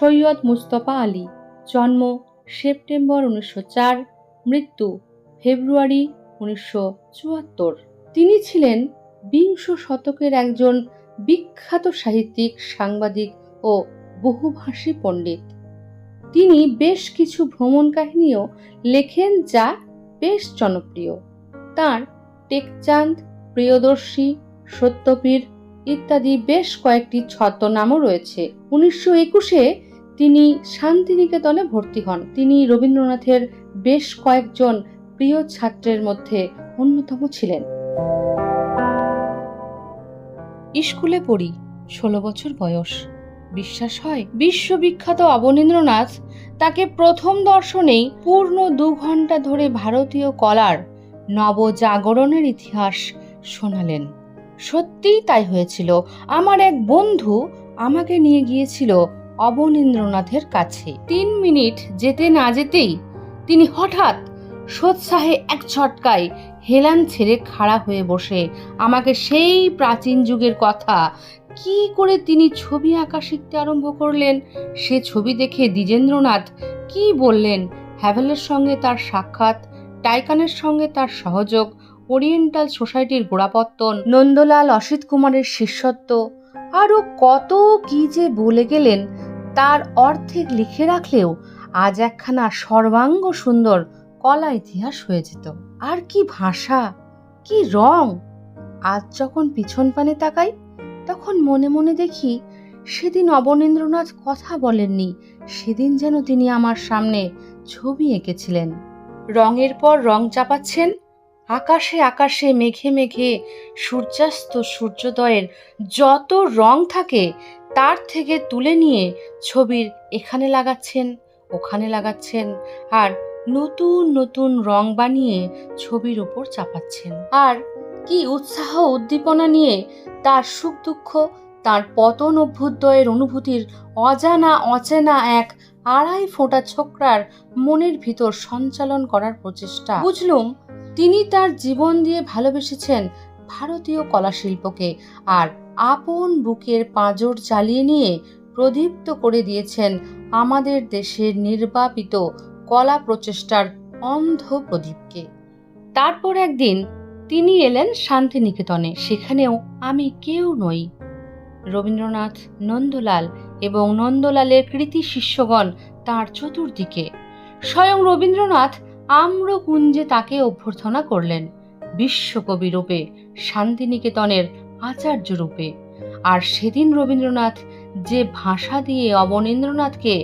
সৈয়দ মুস্তফা আলী, জন্ম সেপ্টেম্বর 1904, মৃত্যু ফেব্রুয়ারি 1974। তিনি ছিলেন বিংশ শতকের একজন বিখ্যাত সাহিত্যিক, সাংবাদিক ও বহুভাষী পণ্ডিত। তিনি বেশ কিছু ভ্রমণ কাহিনীও লেখেন যা বেশ জনপ্রিয়। তাঁর টেকচাঁদ, প্রিয়দর্শী, সত্যপীর ইত্যাদি বেশ কয়েকটি ছদ্মনামও রয়েছে। 1921-এ তিনি শান্তিনিকেতনে ভর্তি হন। তিনি রবীন্দ্রনাথের বেশ কয়েকজন প্রিয় ছাত্রের মধ্যে অন্যতম ছিলেন। স্কুলে পড়ি, 16 বছর বয়স। বিশ্বাস হয়? বিশ্ববিখ্যাত অবনীন্দ্রনাথ তাকে প্রথম দর্শনেই পূর্ণ 2 ঘন্টা ধরে ভারতীয় কলার নবজাগরণের ইতিহাস শোনালেন। সত্যিই তাই হয়েছিল। আমার এক বন্ধু আমাকে নিয়ে গিয়েছিল অবনীন্দ্রনাথের কাছে। 3 মিনিট যেতে না যেতেই তিনি হঠাৎ সোৎসাহে এক ঝটকায় হেলান ছেড়ে খাড়া হয়ে বসে আমাকে সেই প্রাচীন যুগের কথা, কি করে তিনি ছবি আঁকা শিখতে আরম্ভ করলেন, সে ছবি দেখে দ্বিজেন্দ্রনাথ কি বললেন, হ্যাভেলের সঙ্গে তার সাক্ষাৎ, টাইকানের সঙ্গে তার সহযোগ, ওরিয়েন্টাল সোসাইটির গোড়াপত্তন, নন্দলাল অসিত কুমারের শিষ্যত্ব, আরও কত কি যে বলে গেলেন, তার অর্ধেক লিখে রাখলেও আজ একখানা সর্বাঙ্গ সুন্দর কলা ইতিহাস হয়ে যেত। আর কি ভাষা, কি রং! আজ যখন পিছন পানে তাকাই তখন মনে মনে দেখি সেদিন অবনীন্দ্রনাথ কথা বলেননি, সেদিন যেন তিনি আমার সামনে ছবি এঁকেছিলেন। রঙের পর রং চাপাচ্ছেন, আকাশে আকাশে, মেঘে মেঘে, সূর্যাস্ত সূর্যোদয়ের যত রং থাকে তার থেকে তুলে নিয়ে ছবির এখানে লাগাচ্ছেন, ওখানে লাগাচ্ছেন, আর নতুন নতুন রং বানিয়ে ছবির উপর চাপাচ্ছেন। আর কি উৎসাহ উদ্দীপনা নিয়ে তার সুখ দুঃখ, তার পতন অভ্যুদয়ের অনুভূতির অজানা অচেনা এক 2.5 ফোঁটা ছোকরার মনের ভিতর সঞ্চালন করার প্রচেষ্টা। বুঝলুম তিনি তার জীবন দিয়ে ভালোবেসেছেন ভারতীয় কলাশিল্পকে, আর আপন বুকের পাঁজর জ্বালিয়ে নিয়ে প্রদীপ্ত করে দিয়েছেন আমাদের দেশের নির্বাপিত কলা প্রচেষ্টার অন্ধ প্রদীপকে। তারপর একদিন তিনি এলেন শান্তিনিকেতনে। সেখানেও আমি কেউ নই। রবীন্দ্রনাথ, নন্দলাল এবং নন্দলালের কৃতি শিষ্যগণ তাঁর চতুর্দিকে। স্বয়ং রবীন্দ্রনাথ আম্রকুঞ্জে তাকে অভ্যর্থনা করলেন বিশ্বকবি রূপে, শান্তিনিকেতনের আচার্য রূপে। আর সেদিন রবীন্দ্রনাথ যে ভাষা দিয়ে অবনীন্দ্রনাথকে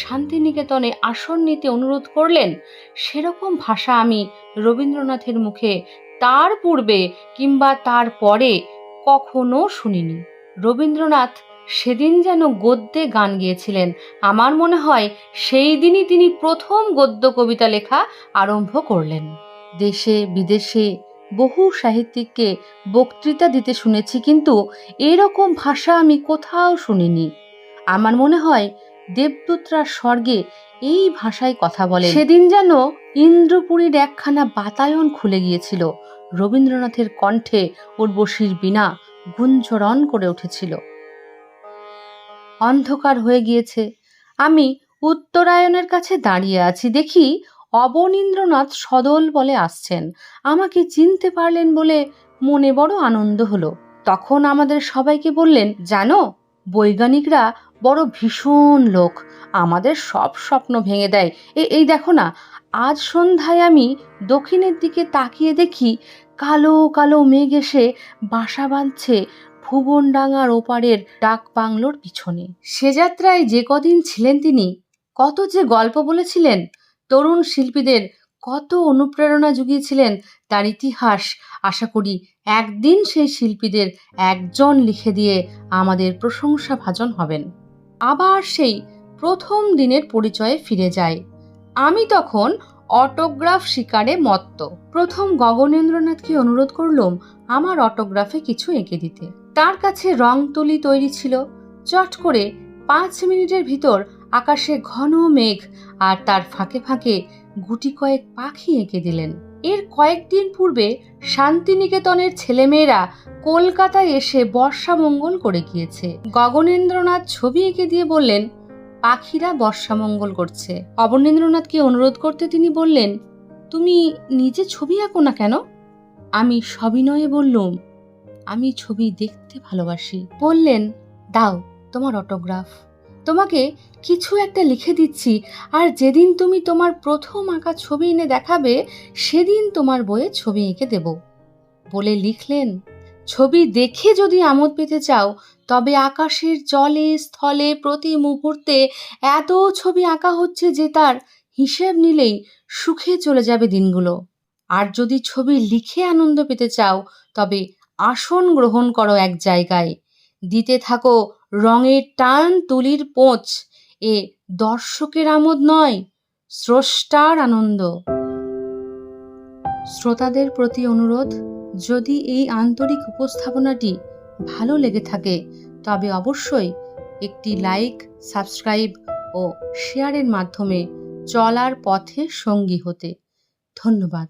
শান্তিনিকেতনে আসন নিতে অনুরোধ করলেন, সেরকম ভাষা আমি রবীন্দ্রনাথের মুখে তার পূর্বে কিংবা তার পরে কখনো শুনিনি। রবীন্দ্রনাথ সেদিন যেন গদ্যে গান গেয়েছিলেন। আমার মনে হয় সেই দিনই তিনি প্রথম গদ্য কবিতা লেখা আরম্ভ করলেন। দেশে বিদেশে বহু সাহিত্যিককে বক্তৃতা দিতে শুনেছি, কিন্তু এরকম ভাষা আমি কোথাও শুনিনি। আমার মনে হয় দেবদূতরা স্বর্গে এই ভাষায় কথা বলে। সেদিন যেন ইন্দ্রপুরীর একখানা বাতায়ন খুলে গিয়েছিল। রবীন্দ্রনাথের কণ্ঠে উর্বশীর বীণা গুঞ্জরণ করে উঠেছিল। অন্ধকার হয়ে গিয়েছে। আমি উত্তরায়ণের কাছে দাঁড়িয়ে আছি। দেখি অবনীন্দ্রনাথ সদল বলে আসছেন। আমাকে চিনতে পারলেন বলে মনে বড় আনন্দ হলো। তখন আমাদের সবাইকে বললেন, জানো, বৈজ্ঞানিকরা বড় ভীষণ লোক, আমাদের সব স্বপ্ন ভেঙে দেয়। এই দেখো না, আজ সন্ধ্যায় আমি দক্ষিণের দিকে তাকিয়ে দেখি কালো কালো মেঘ এসে বাসা বাঁধছে ভুবনডাঙ্গার ওপারের ডাক বাংলোর পিছনে। সে যাত্রায় যে কদিন ছিলেন তিনি কত যে গল্প বলেছিলেন, তরুণ শিল্পীদের কত অনুপ্রেরণা জুগিয়েছিলেন, তার ইতিহাস আশা করি একদিন সেই শিল্পীদের একজন লিখে দিয়ে আমাদের প্রশংসা ভাজন হবেন। আবার সেই প্রথম দিনের পরিচয়ে ফিরে যায়। আমি তখন অটোগ্রাফ শিকারে মত্ত। প্রথম গগনেন্দ্রনাথকে অনুরোধ করলাম আমার অটোগ্রাফে কিছু এঁকে দিতে। তার কাছে রং তুলি তৈরি ছিল। চট করে 5 মিনিটের ভিতর আকাশে ঘন মেঘ আর তার ফাঁকে ফাঁকে গুটি কয়েক পাখি এঁকে দিলেন। এর কয়েকদিন পূর্বে শান্তিনিকেতনের ছেলেমেয়েরা কলকাতায় এসে বর্ষামঙ্গল করে গিয়েছে। গগনেন্দ্রনাথ ছবি এঁকে দিয়ে বললেন, পাখিরা বর্ষামঙ্গল করছে। অবনীন্দ্রনাথকে অনুরোধ করতে তিনি বললেন, তুমি নিজে ছবি আঁকো না কেন? আমি সবিনয়ে বললুম, আমি ছবি দেখতে ভালোবাসি। বললেন, দাও তোমার অটোগ্রাফ, তোমাকে কিছু একটা লিখে দিচ্ছি, আর যেদিন তুমি তোমার প্রথম আঁকা ছবি এনে দেখাবে সেদিন তোমার বইয়ে ছবি এঁকে দেব। বলে লিখলেন, ছবি দেখে যদি আমোদ পেতে চাও তবে আকাশের জলে স্থলে প্রতি মুহূর্তে এত ছবি আঁকা হচ্ছে যে তার হিসেব নিলেই সুখে চলে যাবে দিনগুলো। আর যদি ছবি লিখে আনন্দ পেতে চাও তবে আসন গ্রহণ করো এক জায়গায়, দিতে থাকো রঙের টান তুলির পোঁচ। এ দর্শকের আমোদ নয়, স্রষ্টার আনন্দ। শ্রোতাদের প্রতি অনুরোধ, যদি এই আন্তরিক উপস্থাপনাটি ভালো লেগে থাকে তবে অবশ্যই একটি লাইক, সাবস্ক্রাইব ও শেয়ারের মাধ্যমে চলার পথে সঙ্গী হতে। ধন্যবাদ।